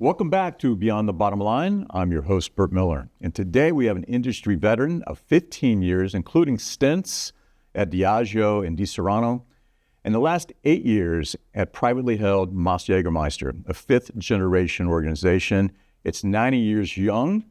Welcome back to Beyond the Bottom Line. I'm your host, Bert Miller. And today we have an industry veteran of 15 years, including stints at Diageo and Di Serrano, and the last 8 years at privately held Mast-Jägermeister, a fifth-generation organization. It's 90 years young,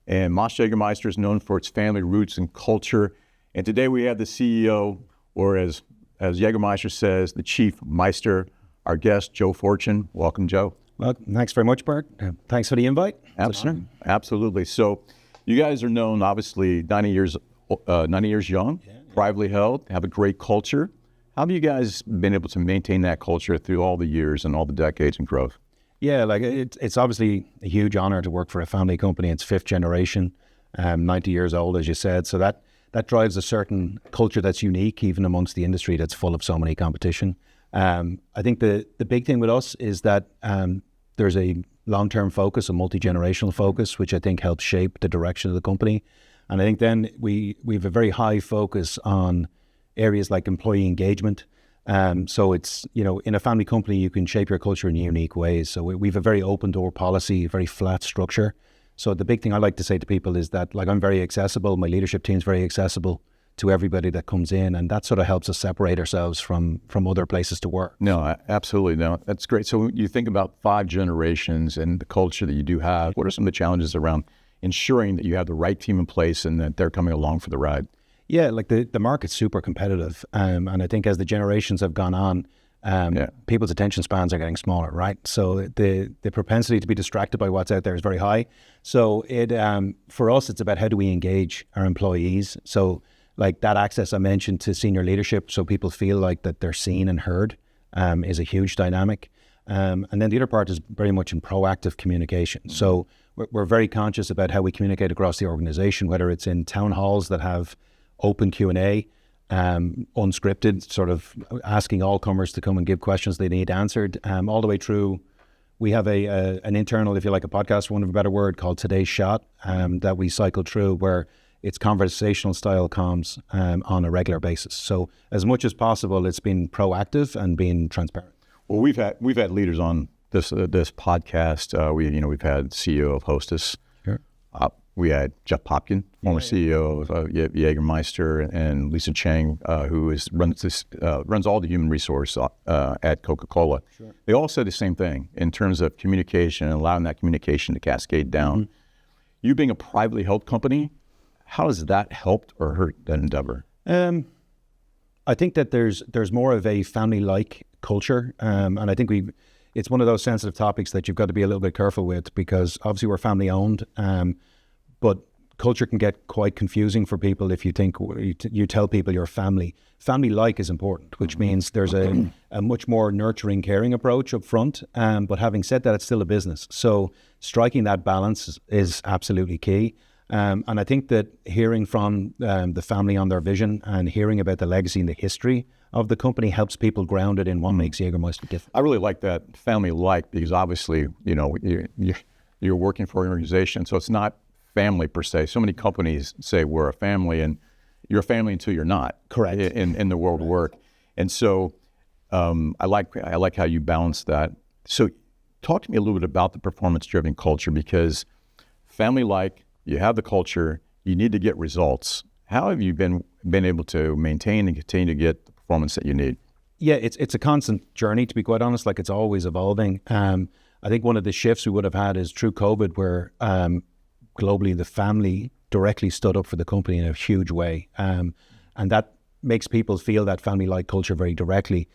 and Mast-Jägermeister is known for its family roots and culture. And today we have the CEO, or as Jgermeister says, the Chief Meister, our guest, Joe Fortune. Welcome, Joe. Well, thanks very much, Bert. Thanks for the invite. Absolutely. So you guys are known, obviously, 90 years young, privately held, have a great culture. How have you guys been able to maintain that culture through all the years and all the decades and growth? Yeah, like it's obviously a huge honor to work for a family company. It's fifth generation, 90 years old, as you said. So that drives a certain culture that's unique, even amongst the industry that's full of so many competition. I think the big thing with us is that there's a long-term focus, a multi-generational focus, which I think helps shape the direction of the company. And I think then we have a very high focus on areas like employee engagement. So it's, in a family company, you can shape your culture in unique ways. So we have a very open door policy, a very flat structure. So the big thing I like to say to people is that, I'm very accessible. My leadership team's very accessible to everybody that comes in, and that sort of helps us separate ourselves from other places to work. No, absolutely. No, that's great. So you think about 5 generations and the culture that you do have. What are some of the challenges around ensuring that you have the right team in place and that they're coming along for the ride? Yeah, like the market's super competitive, and I think as the generations have gone on, people's attention spans are getting smaller, right? So the propensity to be distracted by what's out there is very high. So for us, it's about how do we engage our employees. So like that access I mentioned to senior leadership, so people feel like that they're seen and heard, is a huge dynamic. And then the other part is very much in proactive communication. Mm-hmm. So we're very conscious about how we communicate across the organization, whether it's in town halls that have open Q&A, unscripted, sort of asking all comers to come and give questions they need answered, all the way through. We have an internal, if you like, a podcast, for want of a better word, called Today's Shot, that we cycle through, where it's conversational style comms on a regular basis. So as much as possible, it's been proactive and being transparent. Well, we've had leaders on this podcast. We've had CEO of Hostess. Sure. We had Jeff Popkin, former CEO of Jgermeister, and Lisa Chang, who runs all the human resource at Coca-Cola. Sure. They all said the same thing in terms of communication and allowing that communication to cascade down. Mm-hmm. You being a privately held company, how has that helped or hurt that endeavor? I think that there's more of a family-like culture, and I think it's one of those sensitive topics that you've got to be a little bit careful with, because obviously we're family-owned, but culture can get quite confusing for people if you think you tell people you're family. Family-like is important, which means there's a much more nurturing, caring approach up front. But having said that, it's still a business. So striking that balance is absolutely key. And I think that hearing from the family on their vision and hearing about the legacy and the history of the company helps people grounded in what makes Jgermeister different. I really like that family-like, because obviously, you're working for an organization, so it's not family per se. So many companies say we're a family, and you're a family until you're not. Correct. In the world of work. And so I like how you balance that. So talk to me a little bit about the performance-driven culture, because family-like, you have the culture, you need to get results. How have you been able to maintain and continue to get the performance that you need? Yeah, it's a constant journey, to be quite honest. Like, it's always evolving. I think one of the shifts we would have had is through COVID, where globally the family directly stood up for the company in a huge way. And that makes people feel that family-like culture very directly.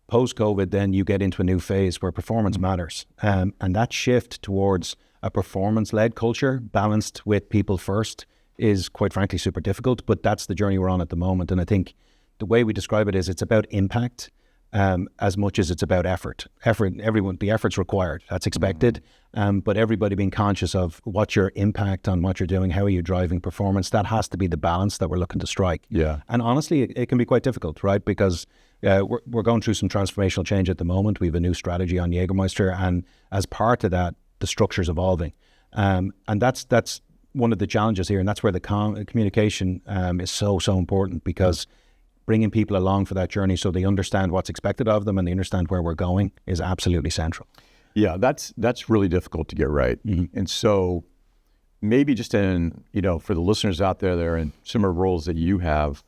Post-COVID, then you get into a new phase where performance matters. And that shift towards a performance-led culture balanced with people first is, quite frankly, super difficult, but that's the journey we're on at the moment. And I think the way we describe it is it's about impact as much as it's about effort. The effort's required, that's expected, but everybody being conscious of what's your impact on what you're doing, how are you driving performance, that has to be the balance that we're looking to strike. Yeah. And honestly, it can be quite difficult, right? Because we're going through some transformational change at the moment. We have a new strategy on Jgermeister, and as part of that, the structure's evolving. And that's one of the challenges here, and that's where the communication is so important, because bringing people along for that journey so they understand what's expected of them and they understand where we're going is absolutely central. Yeah, that's really difficult to get right. Mm-hmm. And so maybe just in, for the listeners out there that are in similar roles that you have,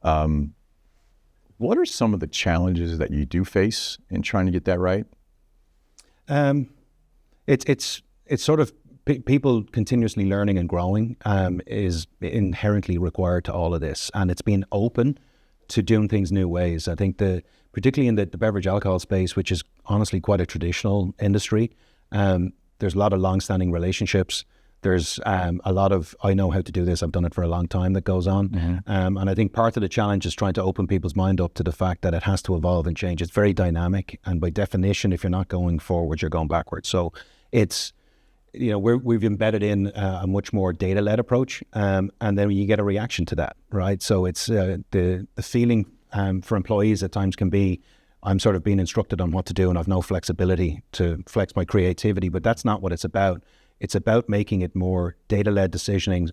what are some of the challenges that you do face in trying to get that right? It's sort of people continuously learning and growing is inherently required to all of this, and it's being open to doing things new ways. I think particularly in the beverage alcohol space, which is honestly quite a traditional industry, there's a lot of long-standing relationships. There's a lot of, I know how to do this, I've done it for a long time, that goes on. Mm-hmm. And I think part of the challenge is trying to open people's mind up to the fact that it has to evolve and change. It's very dynamic, and by definition, if you're not going forward, you're going backwards. So it's, we've embedded in a much more data-led approach, and then you get a reaction to that, right? So it's the feeling for employees at times can be, I'm sort of being instructed on what to do and I've no flexibility to flex my creativity, but that's not what it's about. It's about making it more data-led decision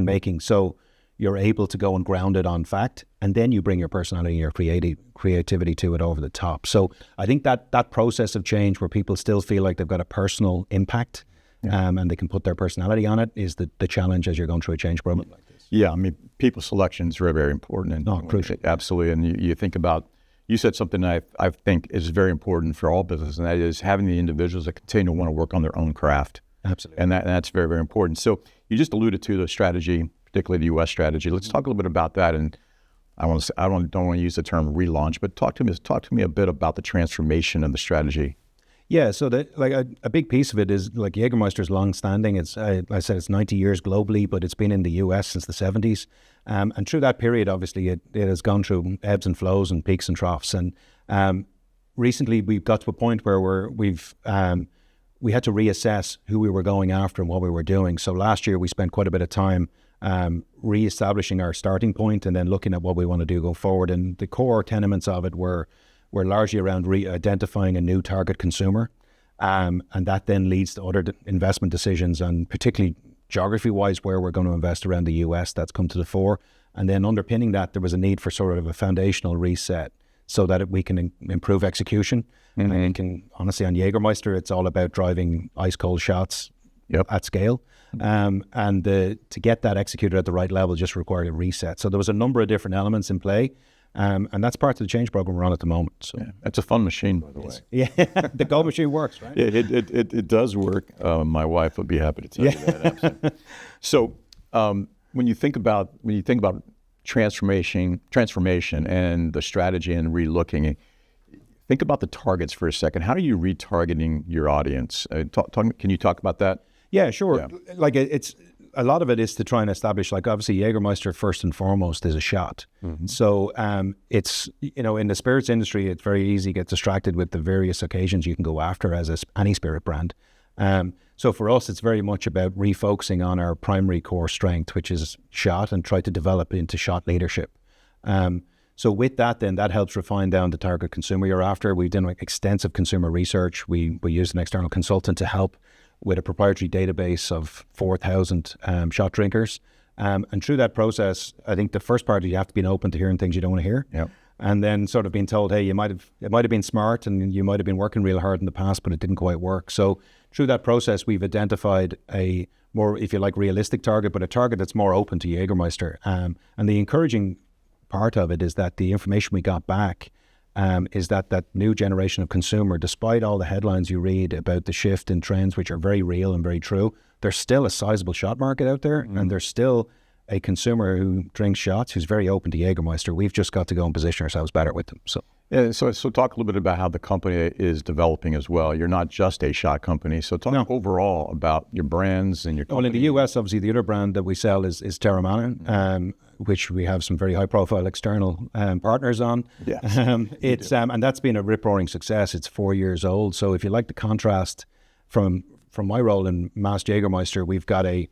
making. So you're able to go and ground it on fact, and then you bring your personality and your creativity to it over the top. So I think that process of change where people still feel like they've got a personal impact and they can put their personality on it is the challenge as you're going through a change program like this. Yeah, I mean, people selection is very, very important. And crucial. Absolutely. And you think about, you said something I think is very important for all business, and that is having the individuals that continue to want to work on their own craft. Absolutely. And that's very, very important. So you just alluded to the strategy, particularly the U.S. strategy. Let's talk a little bit about that. And I don't want to use the term relaunch, but talk to me a bit about the transformation of the strategy. Yeah, so a big piece of it is like Jgermeister's long-standing. It's I said it's 90 years globally, but it's been in the US since the 70s. And through that period, obviously, it has gone through ebbs and flows and peaks and troughs. And recently, we've got to a point where we had to reassess who we were going after and what we were doing. So last year, we spent quite a bit of time reestablishing our starting point and then looking at what we want to do going forward. And the core tenements of it were largely around identifying a new target consumer. And that then leads to other investment decisions, and particularly geography-wise, where we're going to invest around the US, that's come to the fore. And then underpinning that, there was a need for sort of a foundational reset so that we can improve execution. Mm-hmm. And can, honestly, on Jgermeister, it's all about driving ice-cold shots at scale. And to get that executed at the right level just required a reset. So there was a number of different elements in play. And that's part of the change program we're on at the moment. So it's a fun machine, by the way. Yeah, the Go machine works, right? Yeah, it does work. My wife would be happy to tell you that. Absolutely. So when you think about transformation and the strategy and relooking, think about the targets for a second. How are you retargeting your audience? Can you talk about that? Yeah, sure. Yeah. Like it's a lot of it is to try and establish, like obviously Jgermeister first and foremost is a shot. Mm-hmm. So it's, in the spirits industry, it's very easy to get distracted with the various occasions you can go after as any spirit brand. So for us, it's very much about refocusing on our primary core strength, which is shot, and try to develop into shot leadership. So with that, then that helps refine down the target consumer you're after. We've done extensive consumer research. We used an external consultant to help with a proprietary database of 4,000 shot drinkers. And through that process, I think the first part, you have to be open to hearing things you don't want to hear. Yep. And then sort of being told, hey, it might have been smart and you might have been working real hard in the past, but it didn't quite work. So through that process, we've identified a more, if you like, realistic target, but a target that's more open to Jgermeister. And the encouraging part of it is that the information we got back is that new generation of consumer, despite all the headlines you read about the shift in trends, which are very real and very true, there's still a sizable shot market out there, and there's still a consumer who drinks shots who's very open to Jgermeister. We've just got to go and position ourselves better with them. So talk a little bit about how the company is developing as well. You're not just a shot company, so talk overall about your brands and your company. Well, in the US, obviously, the other brand that we sell is Terramana, which we have some very high-profile external partners on. Yes. And that's been a rip-roaring success. It's 4 years old. So if you like the contrast from my role in Mast-Jägermeister, we've got a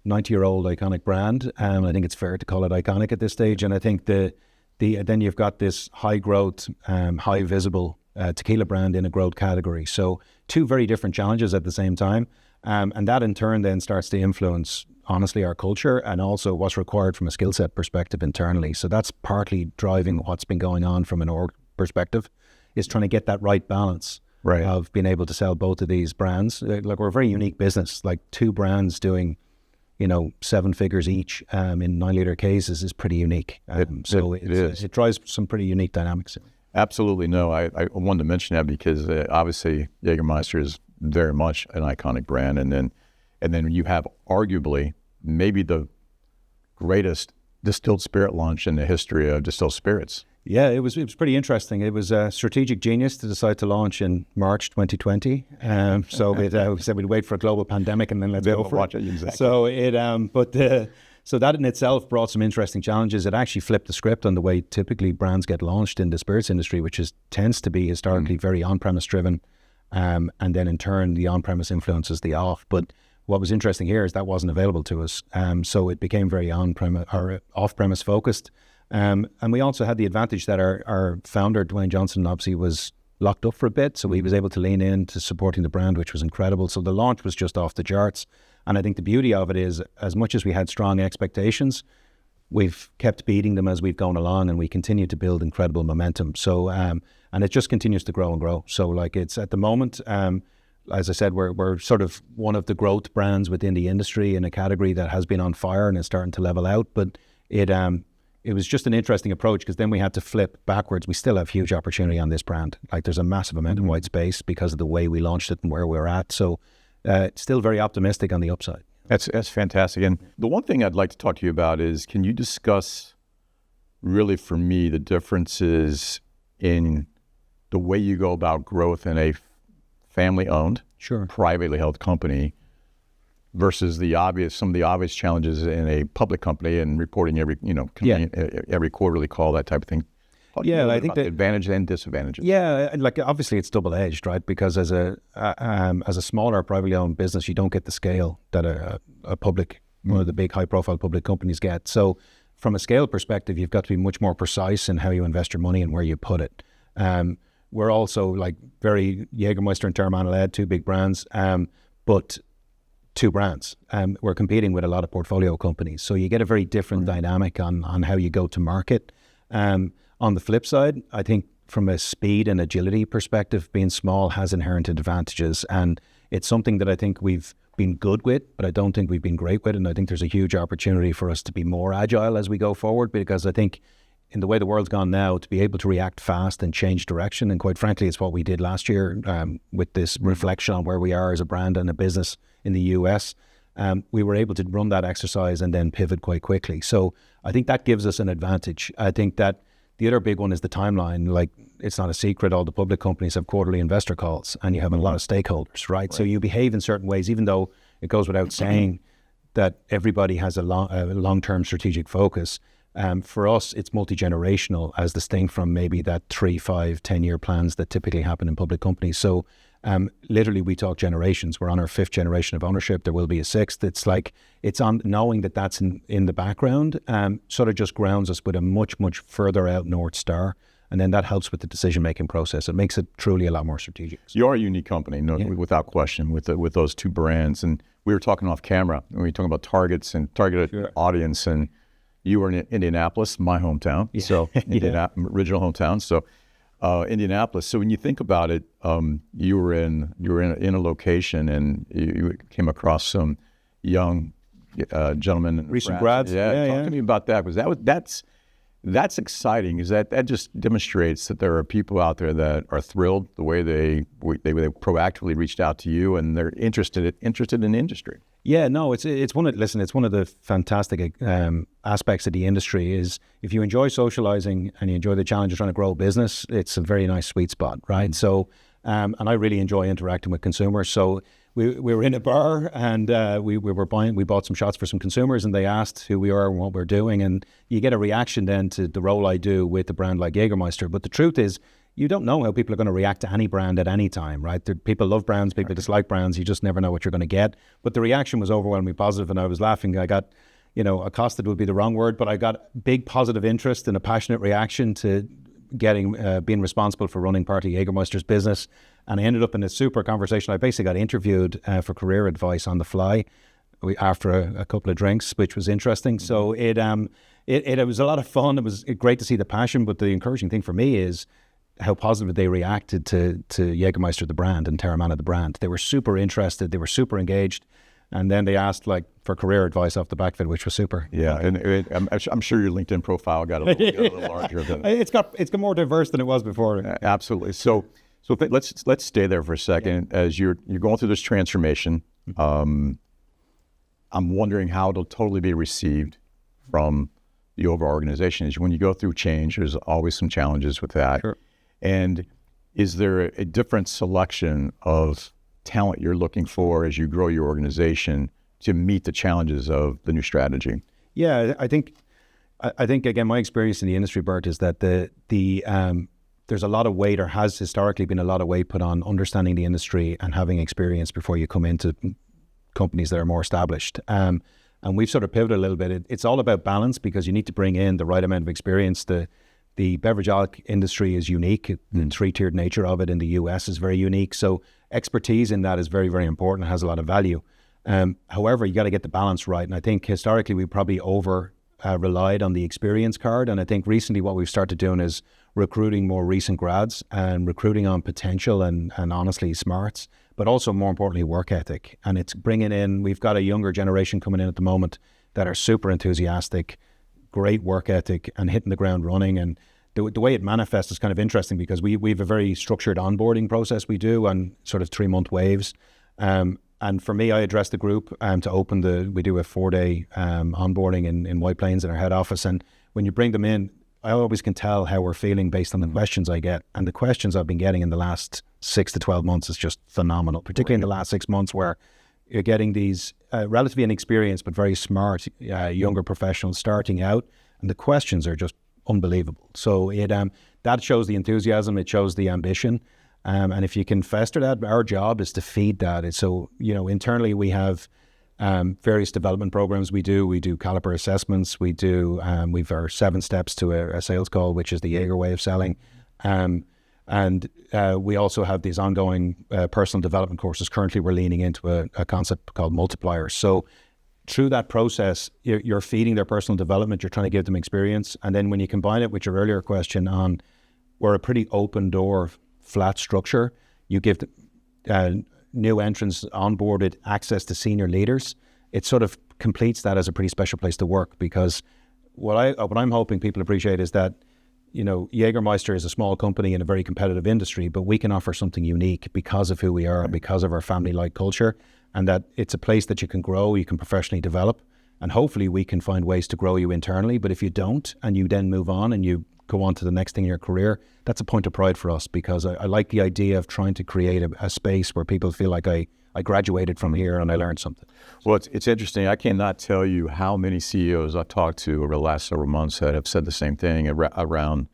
90-year-old iconic brand. I think it's fair to call it iconic at this stage. And I think then you've got this high-growth, high-visible tequila brand in a growth category. So two very different challenges at the same time. And that in turn then starts to influence, honestly, our culture and also what's required from a skill set perspective internally. So that's partly driving what's been going on from an org perspective, is trying to get that right balance right. of being able to sell both of these brands. Like we're a very unique business, like two brands doing, 7 figures each in 9-liter cases is pretty unique. It drives some pretty unique dynamics. Absolutely. No, I wanted to mention that because obviously Jgermeister is very much an iconic brand. And then you have arguably maybe the greatest distilled spirit launch in the history of distilled spirits. Yeah, it was pretty interesting. It was a strategic genius to decide to launch in March 2020. So we said we'd wait for a global pandemic and then let's go for it. Exactly. So so that in itself brought some interesting challenges. It actually flipped the script on the way typically brands get launched in the spirits industry, which tends to be historically very on-premise driven, and then in turn the on-premise influences the off. But what was interesting here is that wasn't available to us, so it became very on-premise or off-premise focused. And we also had the advantage that our founder, Dwayne Johnson, obviously was locked up for a bit. So he was able to lean into supporting the brand, which was incredible. So the launch was just off the charts. And I think the beauty of it is, as much as we had strong expectations, we've kept beating them as we've gone along, and we continue to build incredible momentum. So, and it just continues to grow and grow. So like it's at the moment, as I said, we're sort of one of the growth brands within the industry in a category that has been on fire and is starting to level out. But it was just an interesting approach because then we had to flip backwards. We still have huge opportunity on this brand. Like there's a massive amount of white space because of the way we launched it and where we're at. So still very optimistic on the upside. That's fantastic. And the one thing I'd like to talk to you about is, can you discuss really for me the differences in the way you go about growth in a family-owned, privately held company versus some of the obvious challenges in a public company and reporting every quarterly call, that type of thing. I think the advantage and disadvantages. Yeah, like obviously it's double-edged, right? Because as a smaller privately owned business, you don't get the scale that a public, one of the big high-profile public companies get. So from a scale perspective, you've got to be much more precise in how you invest your money and where you put it. We're also like very Jgermeister and Terramana-led, two big brands, but two brands. We're competing with a lot of portfolio companies. So you get a very different dynamic on how you go to market. On the flip side, I think from a speed and agility perspective, being small has inherent advantages. And it's something that I think we've been good with, but I don't think we've been great with. And I think there's a huge opportunity for us to be more agile as we go forward, because I think in the way the world's gone now, to be able to react fast and change direction. And quite frankly, it's what we did last year with this reflection on where we are as a brand and a business in the US. We were able to run that exercise and then pivot quite quickly. So I think that gives us an advantage. I think that the other big one is the timeline. Like, it's not a secret, all the public companies have quarterly investor calls and you have a lot of stakeholders, right? So you behave in certain ways, even though it goes without saying that everybody has a long-term strategic focus. For us, it's multi-generational, as distinct from maybe that 3, 5, 10-year plans that typically happen in public companies. So literally we talk generations. We're on our 5th generation of ownership. There will be a 6th. It's like, it's on knowing that that's in the background, sort of just grounds us with a much, much further out North Star. And then that helps with the decision-making process. It makes it truly a lot more strategic. You are a unique company, without question, with those two brands. And we were talking off camera, and we were talking about targets and targeted audience. And you were in Indianapolis, my hometown, original hometown. So Indianapolis. So when you think about it, you were in a location, and you came across some young gentlemen, recent grads. Talk to me about that, because that's exciting. Because that just demonstrates that there are people out there that are thrilled the way they proactively reached out to you, and they're interested in the industry. Yeah, no, it's one of the fantastic aspects of the industry is, if you enjoy socializing and you enjoy the challenge of trying to grow a business, it's a very nice sweet spot, right? So, and I really enjoy interacting with consumers. So we were in a bar, and we bought some shots for some consumers, and they asked who we are and what we're doing, and you get a reaction then to the role I do with a brand like Jgermeister. But the truth is, you don't know how people are going to react to any brand at any time, right? People love brands, people dislike brands. You just never know what you're going to get. But the reaction was overwhelmingly positive, and I was laughing. I got, accosted would be the wrong word, but I got big positive interest and a passionate reaction to being responsible for running part of Jgermeister's business. And I ended up in a super conversation. I basically got interviewed for career advice on the fly after a couple of drinks, which was interesting. So it was a lot of fun. It was great to see the passion, but the encouraging thing for me is, how positive they reacted to Jgermeister the brand and Terramana the brand. They were super interested, they were super engaged, and then they asked like for career advice off the back of it, which was super. Yeah, and I'm sure your LinkedIn profile got a little larger than it's got more diverse than it was before. Absolutely. So let's stay there for a second. As you're going through this transformation. I'm wondering how it'll totally be received from the overall organization. Is when you go through change, there's always some challenges with that. Sure. And is there a different selection of talent you're looking for as you grow your organization to meet the challenges of the new strategy? Yeah, I think again, my experience in the industry, Bert, is that there's a lot of weight, or has historically been a lot of weight put on understanding the industry and having experience before you come into companies that are more established. And we've sort of pivoted a little bit. It's all about balance, because you need to bring in the right amount of experience. The beverage alcohol industry is unique. The three-tiered nature of it in the US is very unique. So expertise in that is very, very important. It has a lot of value. However, you got to get the balance right. And I think historically we probably relied on the experience card. And I think recently what we've started doing is recruiting more recent grads and recruiting on potential and honestly smarts, but also more importantly work ethic. And it's bringing in, we've got a younger generation coming in at the moment that are super enthusiastic, great work ethic and hitting the ground running. And the way it manifests is kind of interesting, because we have a very structured onboarding process we do on sort of 3-month waves. And for me, I address the group to open we do a 4-day onboarding in White Plains in our head office. And when you bring them in, I always can tell how we're feeling based on the questions I get. And the questions I've been getting in the last 6 to 12 months is just phenomenal, particularly in the last 6 months, where you're getting these relatively inexperienced but very smart younger professionals starting out. And the questions are just unbelievable. So that shows the enthusiasm, it shows the ambition. And if you can fester that, our job is to feed that. So, internally we have various development programs we do caliper assessments, we've our 7 steps to a sales call, which is the Jaeger way of selling. And we also have these ongoing personal development courses. Currently we're leaning into a concept called multipliers. So through that process, you're feeding their personal development, you're trying to give them experience. And then when you combine it with your earlier question on, we're a pretty open door, flat structure, you give new entrants onboarded access to senior leaders, it sort of completes that as a pretty special place to work. Because what I'm hoping people appreciate is that, Jgermeister is a small company in a very competitive industry, but we can offer something unique because of who we are, because of our family-like culture, and that it's a place that you can grow, you can professionally develop, and hopefully we can find ways to grow you internally. But if you don't, and you then move on and you go on to the next thing in your career, that's a point of pride for us, because I like the idea of trying to create a space where people feel like I graduated from here and I learned something. Well, it's interesting. I cannot tell you how many CEOs I've talked to over the last several months that have said the same thing around,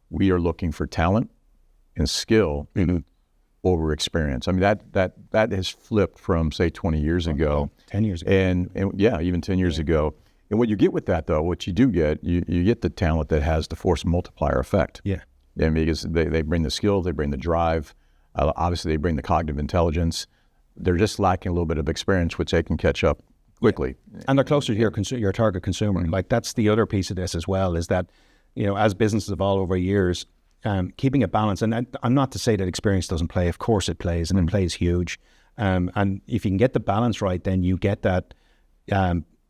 we are looking for talent and skill over experience. I mean, that has flipped from, say, 20 years ago. 10 years ago. And yeah, even 10 years ago. And what you get with that, though, what you do get, you get the talent that has the force multiplier effect. Yeah. Yeah, because they bring the skill, they bring the drive. Obviously, they bring the cognitive intelligence. They're just lacking a little bit of experience, which they can catch up quickly. Yeah. And they're closer to your target consumer. Like, that's the other piece of this as well, is that, as businesses evolve over years, keeping a balance. And I'm not to say that experience doesn't play. Of course it plays, and it plays huge. And if you can get the balance right, then you get that...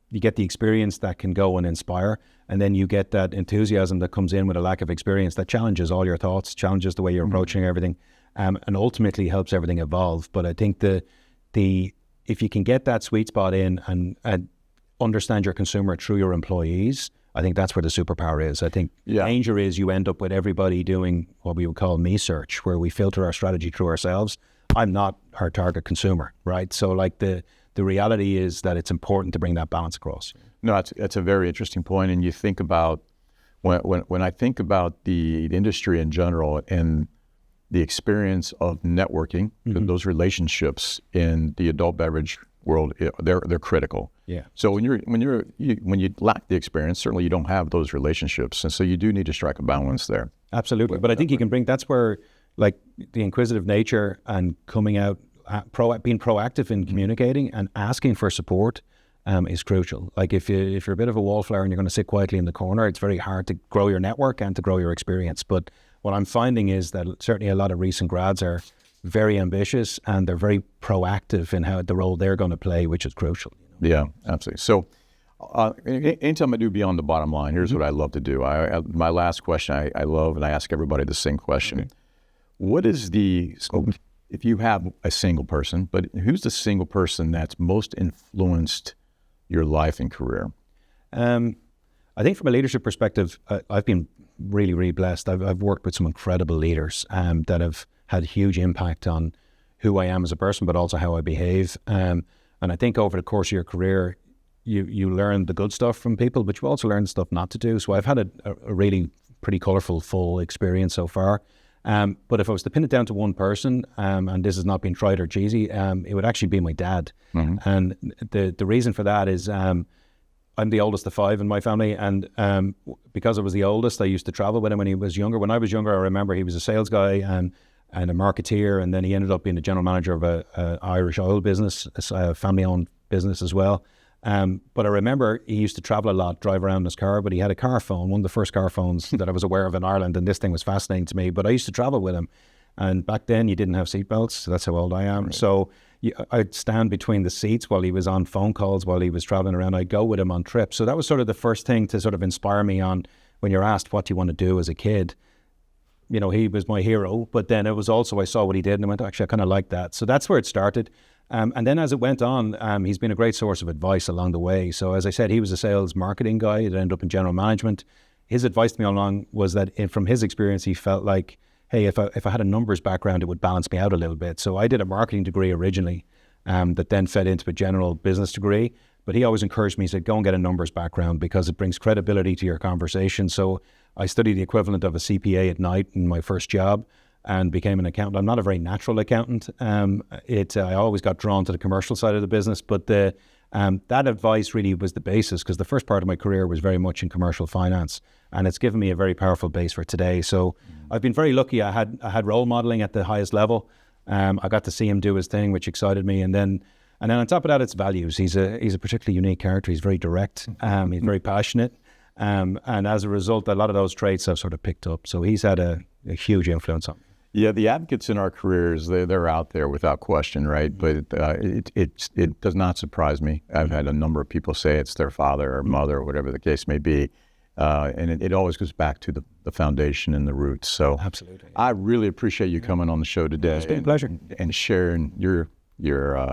you get the experience that can go and inspire, and then you get that enthusiasm that comes in with a lack of experience that challenges all your thoughts, challenges the way you're approaching everything, and ultimately helps everything evolve. But I think if you can get that sweet spot in and understand your consumer through your employees, I think that's where the superpower is. I think danger is you end up with everybody doing what we would call me search, where we filter our strategy through ourselves. I'm not our target consumer, right? So like the reality is that it's important to bring that balance across. No, it's a very interesting point. And you think about, when I think about the industry in general and the experience of networking, those relationships in the adult beverage world, they're critical. Yeah. So when you lack the experience, certainly you don't have those relationships. And so you do need to strike a balance there. Absolutely. But I think you can that's where, like, the inquisitive nature and coming out, being proactive in communicating and asking for support is crucial. Like, if you're a bit of a wallflower and you're going to sit quietly in the corner, it's very hard to grow your network and to grow your experience. But what I'm finding is that certainly a lot of recent grads are very ambitious and they're very proactive in how the role they're going to play, which is crucial. Yeah, absolutely. So anytime I do Beyond the Bottom Line, here's what I love to do. My last question, I love, and I ask everybody the same question. Okay. What is if you have a single person, but who's the single person that's most influenced your life and career? I think from a leadership perspective, I've been really, really blessed. I've worked with some incredible leaders that have had huge impact on who I am as a person, but also how I behave. And I think over the course of your career, you learn the good stuff from people, but you also learn the stuff not to do. So I've had a really pretty colorful, full experience so far. But if I was to pin it down to one person, and this has not been trite or cheesy, it would actually be my dad. Mm-hmm. And the reason for that is I'm the oldest of 5 in my family, and because I was the oldest, I used to travel with him when he was younger. When I was younger, I remember he was a sales guy and a marketeer, and then he ended up being the general manager of a Irish oil business, a family-owned business as well. But I remember he used to travel a lot, drive around in his car, but he had a car phone, one of the first car phones that I was aware of in Ireland, and this thing was fascinating to me. But I used to travel with him, and back then you didn't have seatbelts, so that's how old I am. Right. So I'd stand between the seats while he was on phone calls, while he was traveling around. I'd go with him on trips. So that was sort of the first thing to sort of inspire me on when you're asked what do you want to do as a kid. You know, he was my hero, but then it was also, I saw what he did and I went, actually, I kind of like that. So that's where it started. And then as it went on, he's been a great source of advice along the way. So as I said, he was a sales marketing guy that ended up in general management. His advice to me all along was that from his experience, he felt like, hey, if I had a numbers background, it would balance me out a little bit. So I did a marketing degree originally that then fed into a general business degree. But he always encouraged me, he said, go and get a numbers background because it brings credibility to your conversation. So I studied the equivalent of a CPA at night in my first job and became an accountant. I'm not a very natural accountant. I always got drawn to the commercial side of the business, but that advice really was the basis because the first part of my career was very much in commercial finance, and it's given me a very powerful base for today. So I've been very lucky. I had role modeling at the highest level. I got to see him do his thing, which excited me, and then on top of that, it's values. He's a particularly unique character. He's very direct. He's very passionate. And as a result, a lot of those traits I've sort of picked up. So he's had a huge influence on me. Yeah, the advocates in our careers, they're out there without question, right? But it does not surprise me. I've had a number of people say it's their father or mother or whatever the case may be. And it always goes back to the foundation and the roots. So absolutely. I really appreciate you coming on the show today. It's been a pleasure. And sharing your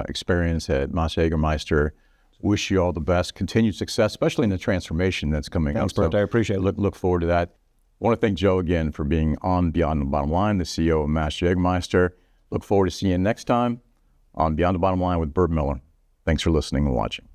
experience at Mast-Jägermeister. Wish you all the best, continued success, especially in the transformation that's coming up. Thanks, Bert. I appreciate it. Look forward to that. I want to thank Joe again for being on Beyond the Bottom Line, the CEO of Mast-Jägermeister. Look forward to seeing you next time on Beyond the Bottom Line with Bert Miller. Thanks for listening and watching.